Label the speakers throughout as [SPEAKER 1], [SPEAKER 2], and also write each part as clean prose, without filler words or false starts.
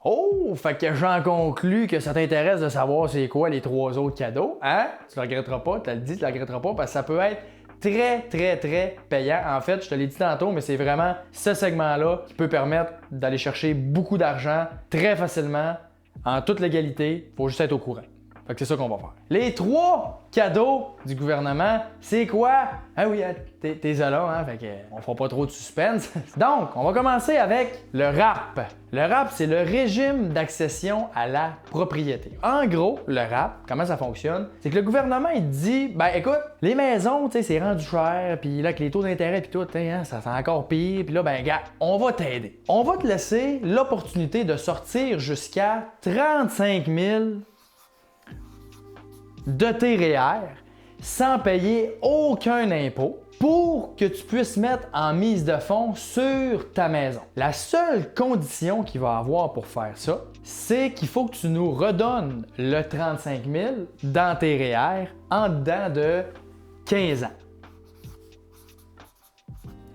[SPEAKER 1] Oh, fait que j'en conclus que ça t'intéresse de savoir c'est quoi les 3 autres cadeaux, hein? Tu le regretteras pas, tu le dis, tu le regretteras pas, parce que ça peut être très payant. En fait, je te l'ai dit tantôt, mais c'est vraiment ce segment-là qui peut permettre d'aller chercher beaucoup d'argent très facilement, en toute légalité. Faut juste être au courant. Fait que c'est ça qu'on va faire. Les 3 cadeaux du gouvernement, c'est quoi? Ah oui, t'es là, hein? Fait que on fera pas trop de suspense. Donc, on va commencer avec le RAP. Le RAP, c'est le régime d'accession à la propriété. En gros, le RAP, comment ça fonctionne? C'est que le gouvernement, il dit, ben écoute, les maisons, tu sais, c'est rendu cher, puis là, avec les taux d'intérêt, puis tout, hein, ça fait encore pire, puis là, ben gars, on va t'aider. On va te laisser l'opportunité de sortir jusqu'à 35 000 de tes REER sans payer aucun impôt pour que tu puisses mettre en mise de fonds sur ta maison. La seule condition qu'il va avoir pour faire ça, c'est qu'il faut que tu nous redonnes le 35 000 dans tes REER en dedans de 15 ans.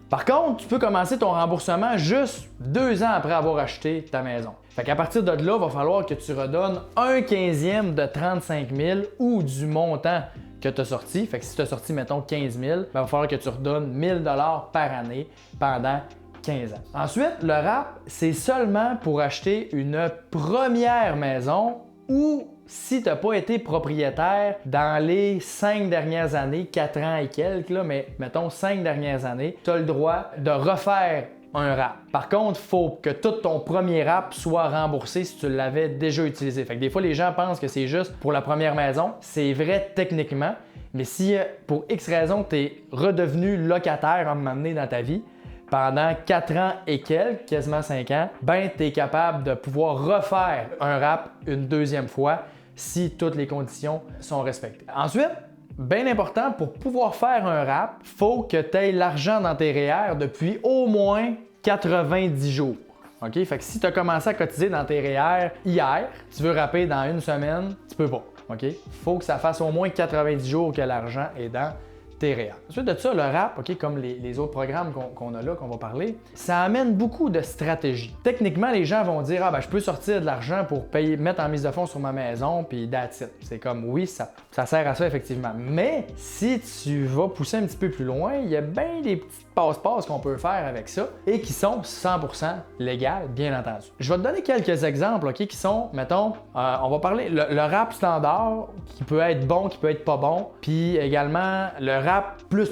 [SPEAKER 1] Par contre, tu peux commencer ton remboursement juste 2 ans après avoir acheté ta maison. Fait qu'à partir de là, il va falloir que tu redonnes 1/15 de 35 000 ou du montant que tu as sorti. Fait que si tu as sorti, mettons, 15 000, il va falloir que tu redonnes 1 000 $ par année pendant 15 ans. Ensuite, le RAP, c'est seulement pour acheter une première maison ou si tu n'as pas été propriétaire dans les 5 dernières années, 4 ans et quelques, là, mais mettons 5 dernières années, tu as le droit de refaire un RAP. Par contre, il faut que tout ton premier RAP soit remboursé si tu l'avais déjà utilisé. Fait que des fois, les gens pensent que c'est juste pour la première maison. C'est vrai techniquement, mais si pour X raison, tu es redevenu locataire à un moment donné dans ta vie, pendant 4 ans et quelques, quasiment 5 ans, ben tu es capable de pouvoir refaire un RAP une deuxième fois si toutes les conditions sont respectées. Ensuite, bien important, pour pouvoir faire un RAP, il faut que tu aies l'argent dans tes REER depuis au moins 90 jours. OK? Fait que si tu as commencé à cotiser dans tes REER hier, tu veux rapper dans une semaine, tu peux pas. OK? Faut que ça fasse au moins 90 jours que l'argent est dans tes REER. Ensuite de ça, le RAP, OK, comme les autres programmes qu'on a là, qu'on va parler, ça amène beaucoup de stratégies. Techniquement, les gens vont dire « Ah, ben je peux sortir de l'argent pour payer, mettre en mise de fonds sur ma maison, puis that's it. » C'est comme, oui, ça sert à ça, effectivement. Mais si tu vas pousser un petit peu plus loin, il y a bien des petites passe-passe qu'on peut faire avec ça et qui sont 100% légales, bien entendu. Je vais te donner quelques exemples, OK, qui sont, mettons, on va parler le RAP standard, qui peut être bon, qui peut être pas bon, puis également le RAP plus,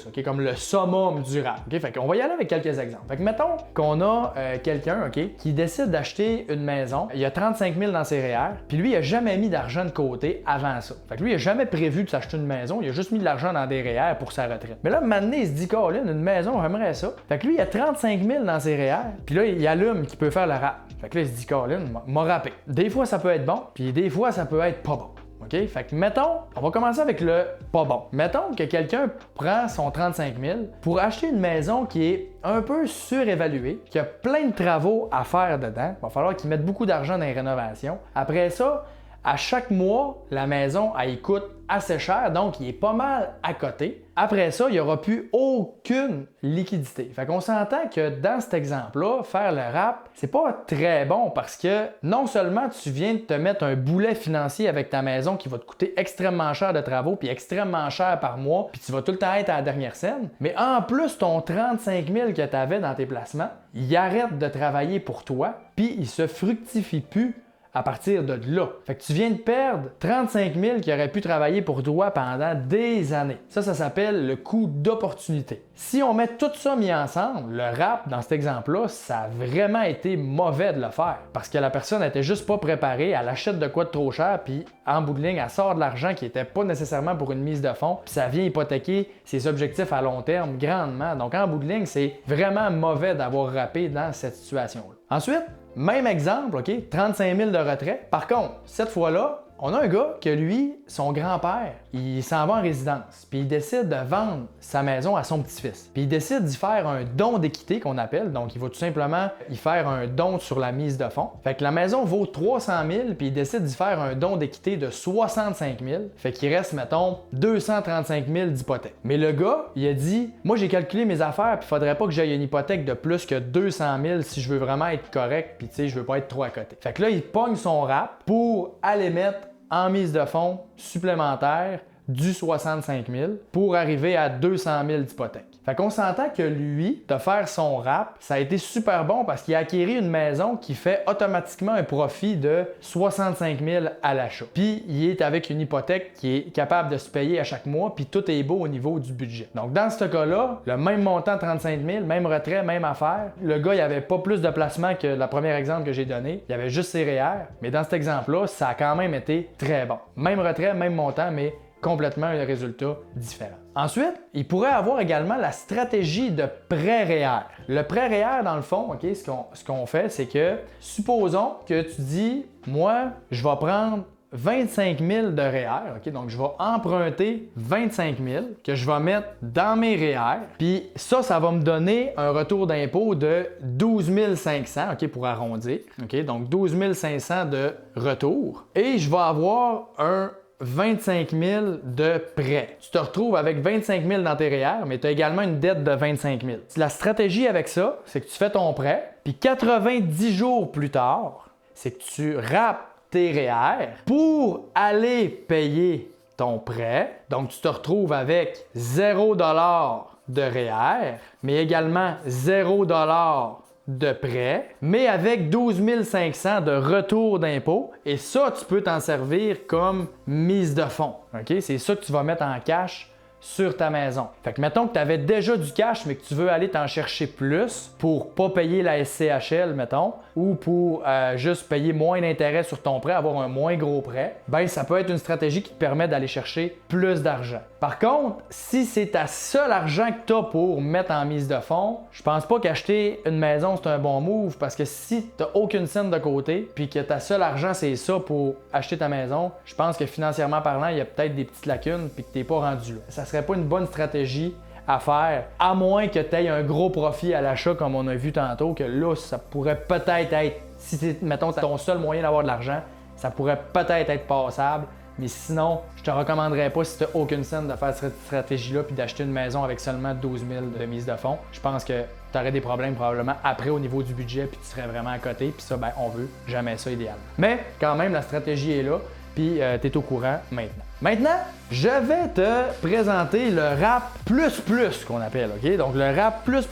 [SPEAKER 1] OK, comme le summum du RAP. OK? Fait qu'on va y aller avec quelques exemples. Fait que mettons qu'on a quelqu'un, OK, qui décide d'acheter une maison, il y a 35 000 dans ses REER, puis lui, il n'a jamais mis d'argent de côté avant ça. Fait que lui, il n'a jamais prévu de s'acheter une maison, il a juste mis de l'argent dans des REER pour sa retraite. Mais là, maintenant, il se dit, Colin, une maison, j'aimerais ça. Fait que lui, il a 35 000 dans ses REER, puis là, il allume qu'il peut faire le RAP. Fait que là, il se dit, Colin, m'a rappé. Des fois, ça peut être bon, puis des fois, ça peut être pas bon. OK? Fait que mettons, on va commencer avec le pas bon. Mettons que quelqu'un prend son 35 000 pour acheter une maison qui est un peu surévaluée, qui a plein de travaux à faire dedans. Il va falloir qu'il mette beaucoup d'argent dans les rénovations. Après ça, à chaque mois, la maison, elle coûte assez cher, donc il est pas mal à côté. Après ça, il n'y aura plus aucune liquidité. Fait qu'on s'entend que dans cet exemple-là, faire le RAP, c'est pas très bon parce que non seulement tu viens de te mettre un boulet financier avec ta maison qui va te coûter extrêmement cher de travaux puis extrêmement cher par mois, puis tu vas tout le temps être à la dernière scène, mais en plus, ton 35 000 que tu avais dans tes placements, il arrête de travailler pour toi, puis il se fructifie plus à partir de là. Fait que tu viens de perdre 35 000 qui aurait pu travailler pour toi pendant des années. Ça s'appelle le coût d'opportunité. Si on met tout ça mis ensemble, le RAP, dans cet exemple-là, ça a vraiment été mauvais de le faire parce que la personne n'était juste pas préparée, elle achète de quoi de trop cher, puis en bout de ligne, elle sort de l'argent qui n'était pas nécessairement pour une mise de fonds, puis ça vient hypothéquer ses objectifs à long terme grandement. Donc en bout de ligne, c'est vraiment mauvais d'avoir rappé dans cette situation-là. Ensuite, même exemple, OK, 35 000 de retrait. Par contre, cette fois-là, On a un gars que lui, son grand-père, il s'en va en résidence, puis il décide de vendre sa maison à son petit-fils. Puis il décide d'y faire un don d'équité qu'on appelle, donc il va tout simplement y faire un don sur la mise de fonds. Fait que la maison vaut 300 000, puis il décide d'y faire un don d'équité de 65 000. Fait qu'il reste, mettons, 235 000 d'hypothèque. Mais le gars, il a dit, moi j'ai calculé mes affaires, puis il faudrait pas que j'aille une hypothèque de plus que 200 000 si je veux vraiment être correct, puis tu sais, je veux pas être trop à côté. Fait que là, il pogne son rap pour aller mettre en mise de fonds supplémentaire du 65 000 pour arriver à 200 000 d'hypothèque. Fait qu'on s'entend que lui, de faire son rap, ça a été super bon parce qu'il a acquéri une maison qui fait automatiquement un profit de 65 000 à l'achat. Puis il est avec une hypothèque qui est capable de se payer à chaque mois, puis tout est beau au niveau du budget. Donc dans ce cas-là, le même montant 35 000, même retrait, même affaire. Le gars, il avait pas plus de placement que le premier exemple que j'ai donné. Il avait juste ses REER, mais dans cet exemple-là, ça a quand même été très bon. Même retrait, même montant, mais complètement un résultat différent. Ensuite, il pourrait avoir également la stratégie de prêt REER. Le prêt REER, dans le fond, OK, ce qu'on fait, c'est que, supposons que tu dis, moi, je vais prendre 25 000 de REER, OK? Donc, je vais emprunter 25 000 que je vais mettre dans mes REER. Puis ça va me donner un retour d'impôt de 12 500, OK, pour arrondir. OK? Donc, 12 500 de retour. Et je vais avoir un 25 000 de prêt. Tu te retrouves avec 25 000 dans tes REER, mais tu as également une dette de 25 000. La stratégie avec ça, c'est que tu fais ton prêt, puis 90 jours plus tard, c'est que tu rappes tes REER pour aller payer ton prêt. Donc, tu te retrouves avec 0 $ de REER, mais également 0 $ de prêt, mais avec 12 500 de retour d'impôt. Et ça, tu peux t'en servir comme mise de fonds. OK? C'est ça que tu vas mettre en cash sur ta maison. Fait que mettons que tu avais déjà du cash, mais que tu veux aller t'en chercher plus pour pas payer la SCHL, mettons, ou pour juste payer moins d'intérêt sur ton prêt, avoir un moins gros prêt, ben ça peut être une stratégie qui te permet d'aller chercher plus d'argent. Par contre, si c'est ta seul argent que tu as pour mettre en mise de fonds, je pense pas qu'acheter une maison, c'est un bon move parce que si tu n'as aucune scène de côté puis que ta seul argent, c'est ça pour acheter ta maison, je pense que financièrement parlant, il y a peut-être des petites lacunes puis que tu n'es pas rendu là. Ça serait pas une bonne stratégie à faire, à moins que tu aies un gros profit à l'achat comme on a vu tantôt, que là, ça pourrait peut-être être, si c'est, mettons, ton seul moyen d'avoir de l'argent, ça pourrait peut-être être passable. Mais sinon, je te recommanderais pas, si tu n'as aucune scène, de faire cette stratégie-là puis d'acheter une maison avec seulement 12 000 de mise de fonds. Je pense que tu aurais des problèmes probablement après au niveau du budget puis tu serais vraiment à côté. Puis ça, ben, on veut jamais ça idéalement. Mais quand même, la stratégie est là puis tu es au courant maintenant. Maintenant, je vais te présenter le rap plus qu'on appelle, OK? Donc, le rap plus,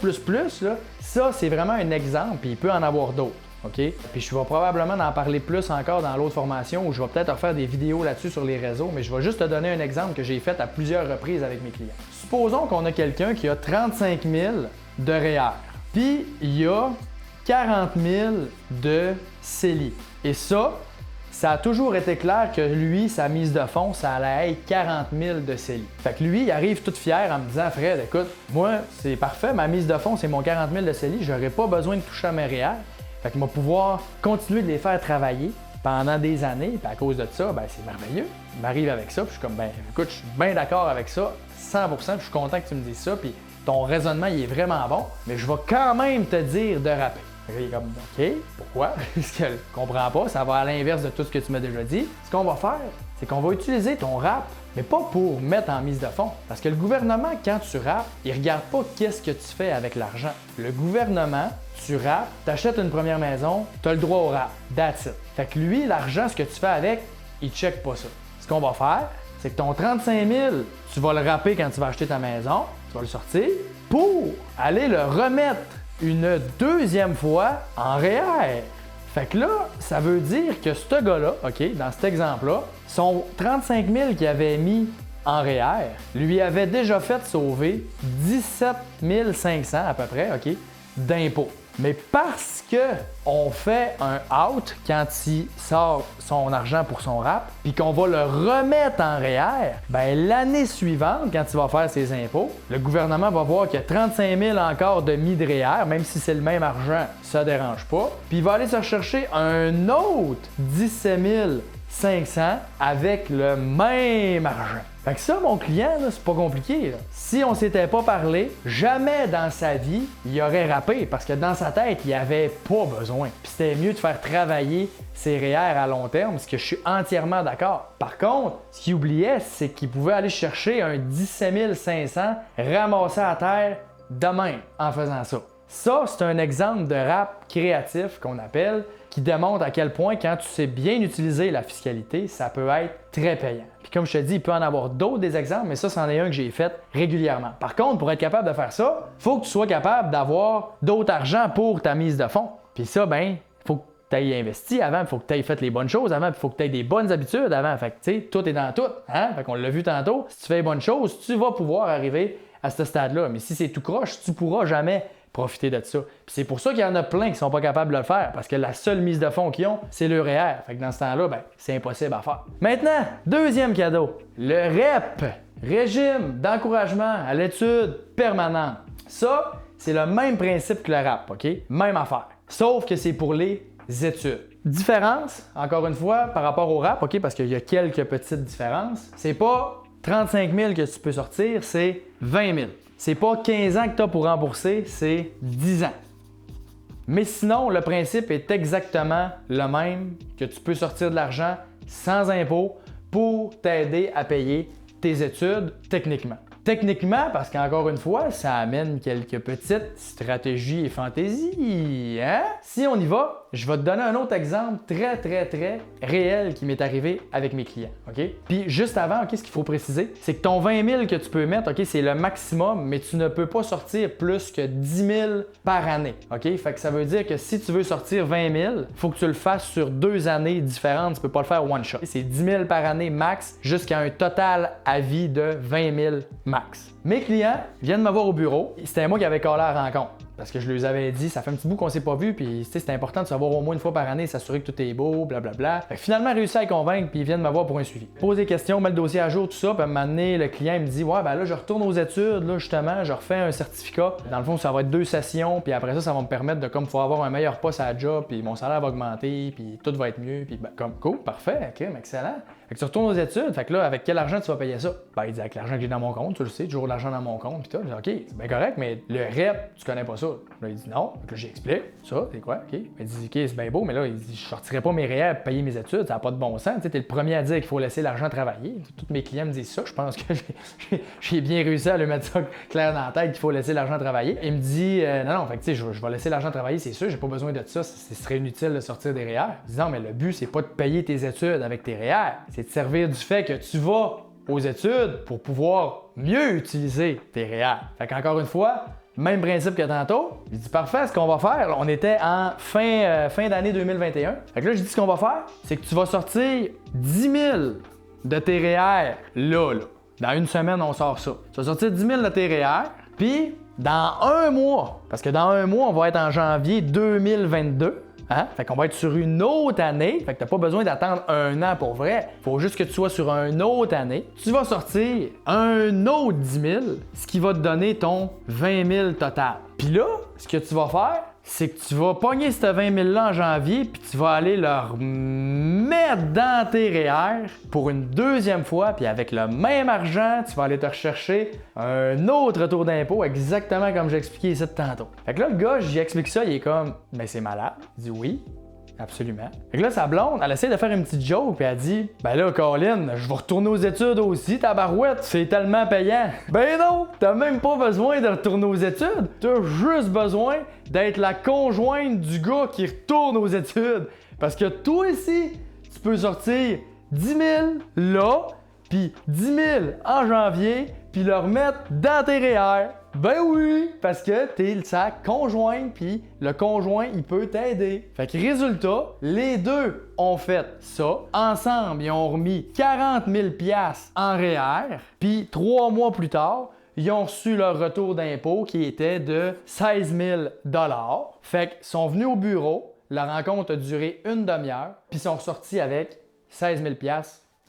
[SPEAKER 1] là, ça, c'est vraiment un exemple puis il peut en avoir d'autres. OK? Puis je vais probablement en parler plus encore dans l'autre formation où je vais peut-être faire des vidéos là-dessus sur les réseaux, mais je vais juste te donner un exemple que j'ai fait à plusieurs reprises avec mes clients. Supposons qu'on a quelqu'un qui a 35 000 de REER, puis il y a 40 000 de CELI. Et ça a toujours été clair que lui, sa mise de fonds, ça allait être 40 000 de CELI. Fait que lui, il arrive tout fier en me disant, Fred, écoute, moi, c'est parfait, ma mise de fonds, c'est mon 40 000 de CELI, j'aurais pas besoin de toucher à mes REER. Fait que je vais pouvoir continuer de les faire travailler pendant des années, puis à cause de ça, ben c'est merveilleux. Il m'arrive avec ça, puis je suis comme, ben écoute, je suis bien d'accord avec ça, 100%, puis je suis content que tu me dises ça, puis ton raisonnement, il est vraiment bon, mais je vais quand même te dire de rapper. Il est comme, OK, pourquoi? Parce que je comprends pas, ça va à l'inverse de tout ce que tu m'as déjà dit. Ce qu'on va faire, c'est qu'on va utiliser ton rap, mais pas pour mettre en mise de fonds. Parce que le gouvernement, quand tu rappes, il regarde pas qu'est-ce que tu fais avec l'argent. Le gouvernement, tu rappes, t'achètes une première maison, tu as le droit au rap. That's it. Fait que lui, l'argent, ce que tu fais avec, il check pas ça. Ce qu'on va faire, c'est que ton 35 000, tu vas le rapper quand tu vas acheter ta maison, tu vas le sortir, pour aller le remettre une deuxième fois en REER. Fait que là, ça veut dire que ce gars-là, OK, dans cet exemple-là, son 35 000 qu'il avait mis en REER lui avait déjà fait sauver 17 500 à peu près, OK, d'impôts. Mais parce qu'on fait un out quand il sort son argent pour son rap, puis qu'on va le remettre en REER, ben l'année suivante, quand il va faire ses impôts, le gouvernement va voir qu'il y a 35 000 encore de mis de REER, même si c'est le même argent, ça dérange pas. Puis il va aller se chercher un autre 17 000 500 avec le même argent. Fait que ça, mon client, là, c'est pas compliqué. Là. Si on s'était pas parlé, jamais dans sa vie, il aurait rappé parce que dans sa tête, il avait pas besoin. Puis c'était mieux de faire travailler ses REER à long terme, ce que je suis entièrement d'accord. Par contre, ce qu'il oubliait, c'est qu'il pouvait aller chercher un 17 500 ramassé à terre de même en faisant ça. Ça, c'est un exemple de rap créatif qu'on appelle, qui démontre à quel point, quand tu sais bien utiliser la fiscalité, ça peut être très payant. Puis comme je te dis, il peut en avoir d'autres des exemples, mais ça, c'en est un que j'ai fait régulièrement. Par contre, pour être capable de faire ça, il faut que tu sois capable d'avoir d'autres argent pour ta mise de fonds. Puis ça, ben, il faut que tu aies investi avant, il faut que tu aies fait les bonnes choses avant, il faut que tu aies des bonnes habitudes avant. Fait que, tu sais, tout est dans tout. Hein? Fait qu'on l'a vu tantôt, si tu fais les bonnes choses, tu vas pouvoir arriver à ce stade-là. Mais si c'est tout croche, tu pourras jamais profiter de ça. Puis c'est pour ça qu'il y en a plein qui sont pas capables de le faire, parce que la seule mise de fonds qu'ils ont, c'est le REER. Fait que dans ce temps-là, ben, c'est impossible à faire. Maintenant, deuxième cadeau, le REP, régime d'encouragement à l'étude permanente. Ça, c'est le même principe que le RAP, OK? Même affaire. Sauf que c'est pour les études. Différence, encore une fois, par rapport au RAP, OK? Parce qu'il y a quelques petites différences. C'est pas 35 000 que tu peux sortir, c'est 20 000. C'est pas 15 ans que tu as pour rembourser, c'est 10 ans. Mais sinon, le principe est exactement le même, que tu peux sortir de l'argent sans impôt pour t'aider à payer tes études techniquement. Techniquement, parce qu'encore une fois, ça amène quelques petites stratégies et fantaisies. Hein? Si on y va, je vais te donner un autre exemple très réel qui m'est arrivé avec mes clients. OK? Puis juste avant, OK, ce qu'il faut préciser, c'est que ton 20 000 que tu peux mettre, OK, c'est le maximum, mais tu ne peux pas sortir plus que 10 000 par année. OK? Fait que ça veut dire que si tu veux sortir 20 000, il faut que tu le fasses sur 2 années différentes. Tu peux pas le faire one shot. C'est 10 000 par année max jusqu'à un total à vie de 20 000 max. Mes clients viennent me voir au bureau. C'était moi qui avais collé à la rencontre. Parce que je leur avais dit, ça fait un petit bout qu'on s'est pas vu, puis c'est important de se voir au moins une fois par année, s'assurer que tout est beau, blablabla. Fait que finalement, réussi à les convaincre, puis ils viennent me voir pour un suivi. Pose des questions, mets le dossier à jour, tout ça, puis à un moment donné, le client il me dit, ouais, ben là, je retourne aux études, là, justement, je refais un certificat. Dans le fond, ça va être 2 sessions, puis après ça va me permettre de, comme, pouvoir avoir un meilleur poste à la job, puis mon salaire va augmenter, puis tout va être mieux, puis ben, comme, cool, parfait, ok, excellent. Fait que tu retournes aux études, fait que là, avec quel argent tu vas payer ça? Ben, il dit, avec l'argent que j'ai dans mon compte, tu le sais, toujours de l'argent dans mon compte, puis tout. Je dis, ok, c'est bien correct, mais le REP, tu connais pas ça. Là, il dit, non. Donc là, j'explique. Ça, c'est quoi? OK. Il dit, OK, c'est bien beau, mais là, il dit, je sortirais pas mes REER pour payer mes études, ça n'a pas de bon sens. Tu sais, t'es le premier à dire qu'il faut laisser l'argent travailler. Tous mes clients me disent ça. Je pense que j'ai bien réussi à lui mettre ça clair dans la tête qu'il faut laisser l'argent travailler. Il me dit, non, fait que tu sais, je vais laisser l'argent travailler, c'est sûr, j'ai pas besoin de ça. Ce serait inutile de sortir des REER. Il dit, non, mais le but, c'est pas de payer tes études avec tes REER. C'est de servir du fait que tu vas aux études pour pouvoir mieux utiliser tes REER. Fait qu'encore une fois, même principe que tantôt. Il dit parfait, ce qu'on va faire, là, on était en fin d'année 2021. Fait que là, je dis ce qu'on va faire, c'est que tu vas sortir 10 000 de tes REER là. Dans une semaine, on sort ça. Tu vas sortir 10 000 de tes REER, puis dans un mois, parce que dans un mois, on va être en janvier 2022. Hein? Fait qu'on va être sur une autre année. Fait que t'as pas besoin d'attendre un an pour vrai. Faut juste que tu sois sur une autre année. Tu vas sortir un autre 10 000, ce qui va te donner ton 20 000 total. Puis là, ce que tu vas faire, c'est que tu vas pogner ce 20 000-là en janvier, puis tu vas aller leur mettre dans tes REER pour une deuxième fois, puis avec le même argent, tu vas aller te rechercher un autre taux d'impôt, exactement comme j'ai expliqué ici tantôt. Fait que là, le gars, j'y explique ça, il est comme, mais c'est malade. Il dit oui. Absolument. Fait que là, sa blonde, elle essaie de faire une petite joke, puis elle dit, ben là, Colin, je vais retourner aux études aussi, tabarouette, c'est tellement payant. Ben non, t'as même pas besoin de retourner aux études, t'as juste besoin d'être la conjointe du gars qui retourne aux études. Parce que toi ici, tu peux sortir 10 000 là, puis 10 000 en janvier, puis le remettre dans tes REER. Ben oui, parce que t'es sa conjointe, puis le conjoint, il peut t'aider. Fait que résultat, les deux ont fait ça. Ensemble, ils ont remis 40 000 $ en REER, puis 3 mois plus tard, ils ont reçu leur retour d'impôt qui était de 16 000 $. Fait qu'ils sont venus au bureau, la rencontre a duré une demi-heure, puis ils sont ressortis avec 16 000 $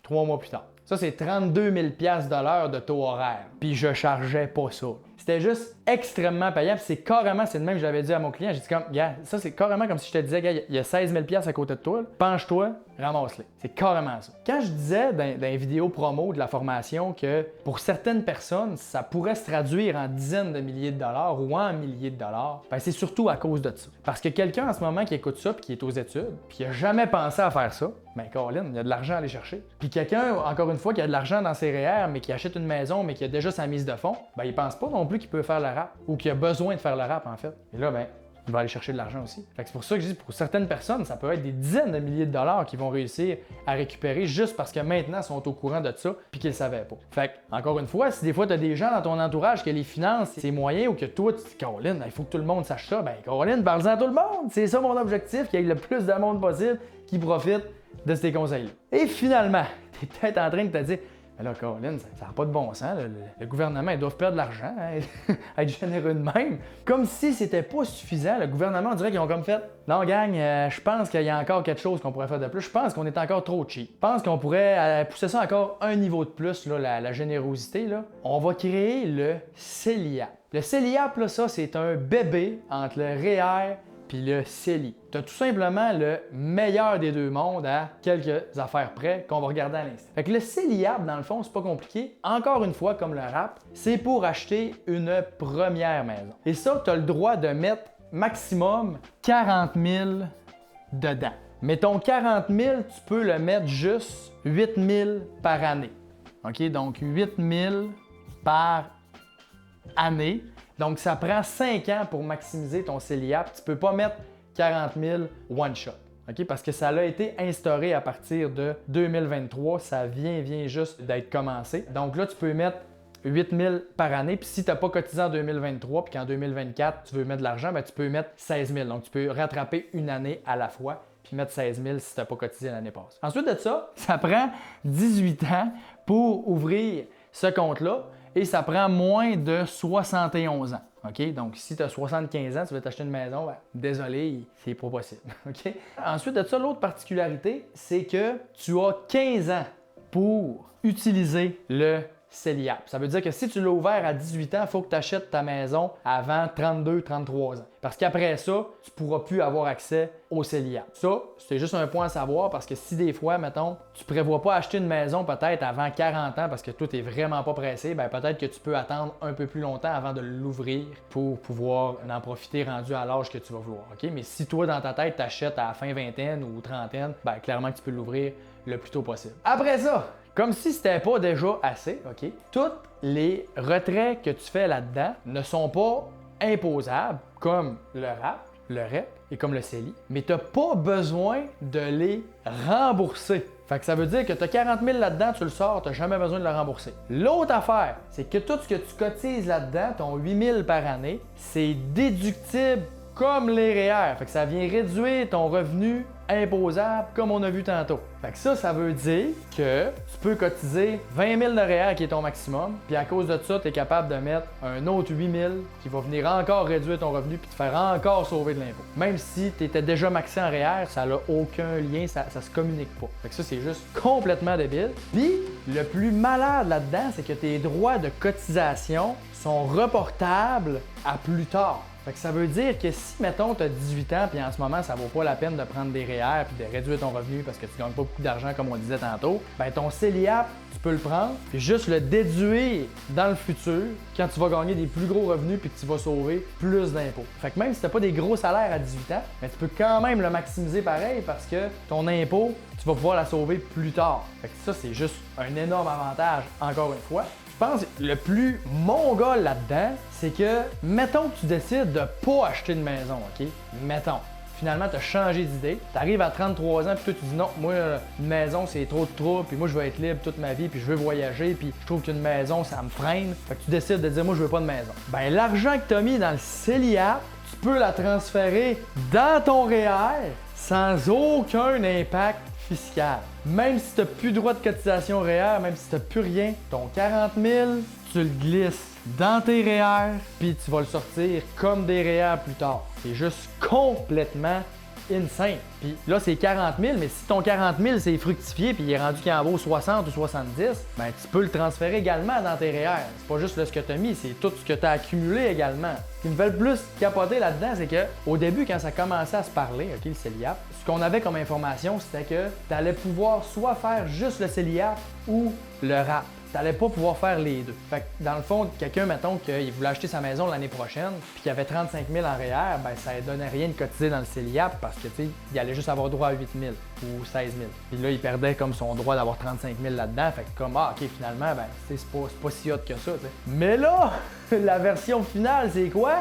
[SPEAKER 1] 3 mois plus tard. Ça, c'est 32 000 $ de l'heure de taux horaire. Puis je chargeais pas ça. C'était juste extrêmement payant. Puis c'est carrément, c'est le même que j'avais dit à mon client. J'ai dit comme, gars, ça c'est carrément comme si je te disais, gars, il y a 16 000 à côté de toi, là. Penche-toi, ramasse-les. C'est carrément ça. Quand je disais dans les vidéos promo de la formation que pour certaines personnes, ça pourrait se traduire en dizaines de milliers de dollars ou en milliers de dollars, ben c'est surtout à cause de ça. Parce que quelqu'un en ce moment qui écoute ça puis qui est aux études, puis qui n'a jamais pensé à faire ça, ben Colin, il y a de l'argent à aller chercher. Puis quelqu'un, encore une fois, qui a de l'argent dans ses REER, mais qui achète une maison, mais qui a déjà sa mise de fonds, ben il pense pas non plus qu'il peut faire le rap ou qu'il a besoin de faire le rap en fait. Et là, ben il va aller chercher de l'argent aussi. Fait que c'est pour ça que je dis, pour certaines personnes, ça peut être des dizaines de milliers de dollars qu'ils vont réussir à récupérer juste parce que maintenant, ils sont au courant de ça puis qu'ils le savaient pas. Fait que, encore une fois, si des fois, tu as des gens dans ton entourage que les finances, c'est moyen ou que toi, tu te dis, Caroline, il faut que tout le monde sache ça, ben Caroline, parle-en à tout le monde. C'est ça mon objectif, qu'il y ait le plus de monde possible qui profite de ces conseils-là. Et finalement, tu es peut-être en train de te dire, mais là, Colin, ça n'a pas de bon sens. Le gouvernement, ils doivent perdre de l'argent, hein, être généreux de même. Comme si c'était pas suffisant. Le gouvernement, on dirait qu'ils ont comme fait, non, gang, je pense qu'il y a encore quelque chose qu'on pourrait faire de plus. Je pense qu'on est encore trop cheap. Je pense qu'on pourrait pousser ça encore un niveau de plus, là, la générosité. Là. On va créer le CELIAP. Le CELIAP, là, ça, c'est un bébé entre le REER puis le CELI. Tu as tout simplement le meilleur des deux mondes à quelques affaires près qu'on va regarder à l'instant. Fait que le CELIAP, dans le fond, c'est pas compliqué. Encore une fois, comme le rap, c'est pour acheter une première maison. Et ça, tu as le droit de mettre maximum 40 000 dedans. Mais ton 40 000, tu peux le mettre juste 8 000 par année. OK? Donc 8 000 par année. Donc, ça prend 5 ans pour maximiser ton CELIAP. Tu ne peux pas mettre 40 000 one shot. Okay? Parce que ça a été instauré à partir de 2023. Ça vient juste d'être commencé. Donc là, tu peux mettre 8 000 par année. Puis si tu n'as pas cotisé en 2023 puis qu'en 2024, tu veux mettre de l'argent, ben, tu peux mettre 16 000. Donc, tu peux rattraper une année à la fois puis mettre 16 000 si tu n'as pas cotisé l'année passée. Ensuite de ça, ça prend 18 ans pour ouvrir ce compte-là. Et ça prend moins de 71 ans. OK? Donc, si tu as 75 ans, tu veux t'acheter une maison, ben, désolé, c'est pas possible. OK? Ensuite de ça, l'autre particularité, c'est que tu as 15 ans pour utiliser le CELIAP. Ça veut dire que si tu l'as ouvert à 18 ans, il faut que tu achètes ta maison avant 32-33 ans. Parce qu'après ça, tu ne pourras plus avoir accès au CELIAP. Ça, c'est juste un point à savoir parce que si des fois, mettons, tu ne prévois pas acheter une maison peut-être avant 40 ans parce que toi, tu n'es vraiment pas pressé, ben peut-être que tu peux attendre un peu plus longtemps avant de l'ouvrir pour pouvoir en profiter rendu à l'âge que tu vas vouloir. OK? Mais si toi, dans ta tête, tu achètes à la fin vingtaine ou trentaine, ben clairement que tu peux l'ouvrir le plus tôt possible. Après ça, comme si c'était pas déjà assez, OK? Tous les retraits que tu fais là-dedans ne sont pas imposables comme le RAP, le REP et comme le CELI, mais tu n'as pas besoin de les rembourser. Fait que ça veut dire que tu as 40 000 là-dedans, tu le sors, tu n'as jamais besoin de le rembourser. L'autre affaire, c'est que tout ce que tu cotises là-dedans, ton 8 000 par année, c'est déductible comme les REER. Fait que ça vient réduire ton revenu imposable comme on a vu tantôt. Fait que ça veut dire que tu peux cotiser 20 000 de REER qui est ton maximum, puis à cause de ça, tu es capable de mettre un autre 8 000 qui va venir encore réduire ton revenu puis te faire encore sauver de l'impôt. Même si tu étais déjà maxé en REER, ça n'a aucun lien, ça se communique pas. Fait que ça, c'est juste complètement débile. Puis, le plus malade là-dedans, c'est que tes droits de cotisation sont reportables à plus tard. Fait que ça veut dire que si, mettons, tu as 18 ans puis en ce moment, ça vaut pas la peine de prendre des REER puis de réduire ton revenu parce que tu gagnes pas beaucoup d'argent comme on disait tantôt, ben ton CELIAP, tu peux le prendre puis juste le déduire dans le futur quand tu vas gagner des plus gros revenus puis que tu vas sauver plus d'impôts. Fait que même si tu n'as pas des gros salaires à 18 ans, ben tu peux quand même le maximiser pareil parce que ton impôt, tu vas pouvoir la sauver plus tard. Fait que ça, c'est juste un énorme avantage, encore une fois. Je pense que le plus mongol là-dedans, c'est que, mettons que tu décides de pas acheter une maison, OK? Mettons. Finalement, tu as changé d'idée. Tu arrives à 33 ans, puis toi, tu dis non, moi, une maison, c'est trop de trouble, puis moi, je veux être libre toute ma vie, puis je veux voyager, puis je trouve qu'une maison, ça me freine. Fait que tu décides de dire, moi, je veux pas de maison. Ben, l'argent que tu as mis dans le CELIAP, tu peux la transférer dans ton REER sans aucun impact fiscal. Même si tu n'as plus de droit de cotisation REER, même si tu n'as plus rien, ton 40 000, tu le glisses dans tes REER, puis tu vas le sortir comme des REER plus tard. C'est juste complètement insane. Puis là, c'est 40 000, mais si ton 40 000 c'est fructifié puis il est rendu qu'il en vaut 60 ou 70, ben tu peux le transférer également dans tes REER. C'est pas juste ce que tu as mis, c'est tout ce que tu as accumulé également. Ce qui me fait le plus capoter là-dedans, c'est que au début, quand ça commençait à se parler, OK, le CELIAP, ce qu'on avait comme information, c'était que tu allais pouvoir soit faire juste le CELIAP ou le RAP. Tu n'allais pas pouvoir faire les deux. Fait que dans le fond, quelqu'un, mettons, qu'il voulait acheter sa maison l'année prochaine, puis qu'il avait 35 000 en REER, ben ça ne donnait rien de cotiser dans le CELIAP parce que, tu sais, il allait juste avoir droit à 8 000 ou 16 000. Puis là, il perdait comme son droit d'avoir 35 000 là-dedans. Fait que comme, ah, OK, finalement, ben, c'est pas si hot que ça, tu sais. Mais là, la version finale, c'est quoi?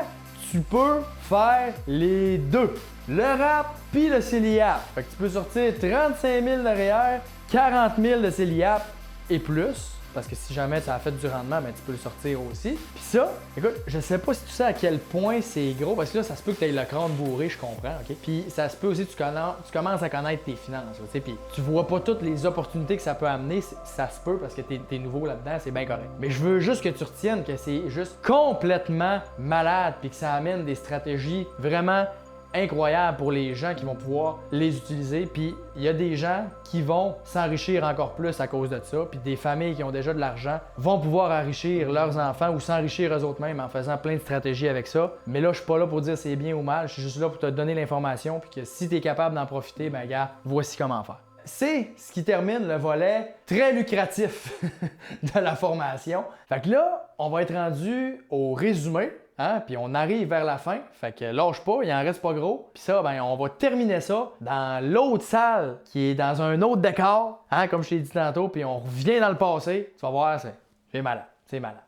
[SPEAKER 1] Tu peux faire les deux. Le RAP puis le CELIAP. Fait que tu peux sortir 35 000 de REER, 40 000 de CELIAP et plus. Parce que si jamais ça a fait du rendement, ben tu peux le sortir aussi. Puis ça, écoute, je sais pas si tu sais à quel point c'est gros, parce que là, ça se peut que tu aies le crâne bourré, je comprends, OK? Puis ça se peut aussi que tu commences à connaître tes finances, tu sais, puis tu vois pas toutes les opportunités que ça peut amener, ça se peut parce que t'es nouveau là-dedans, c'est bien correct. Mais je veux juste que tu retiennes que c'est juste complètement malade, puis que ça amène des stratégies vraiment incroyable pour les gens qui vont pouvoir les utiliser. Puis il y a des gens qui vont s'enrichir encore plus à cause de ça. Puis des familles qui ont déjà de l'argent vont pouvoir enrichir leurs enfants ou s'enrichir eux-mêmes en faisant plein de stratégies avec ça. Mais là, je suis pas là pour dire c'est bien ou mal. Je suis juste là pour te donner l'information. Puis que si tu es capable d'en profiter, ben gars, voici comment faire. C'est ce qui termine le volet très lucratif de la formation. Fait que là, on va être rendu au résumé. Hein? Puis on arrive vers la fin, fait que lâche pas, il en reste pas gros. Puis ça, ben on va terminer ça dans l'autre salle qui est dans un autre décor, hein, comme je t'ai dit tantôt, puis on revient dans le passé. Tu vas voir, c'est malade, c'est malade.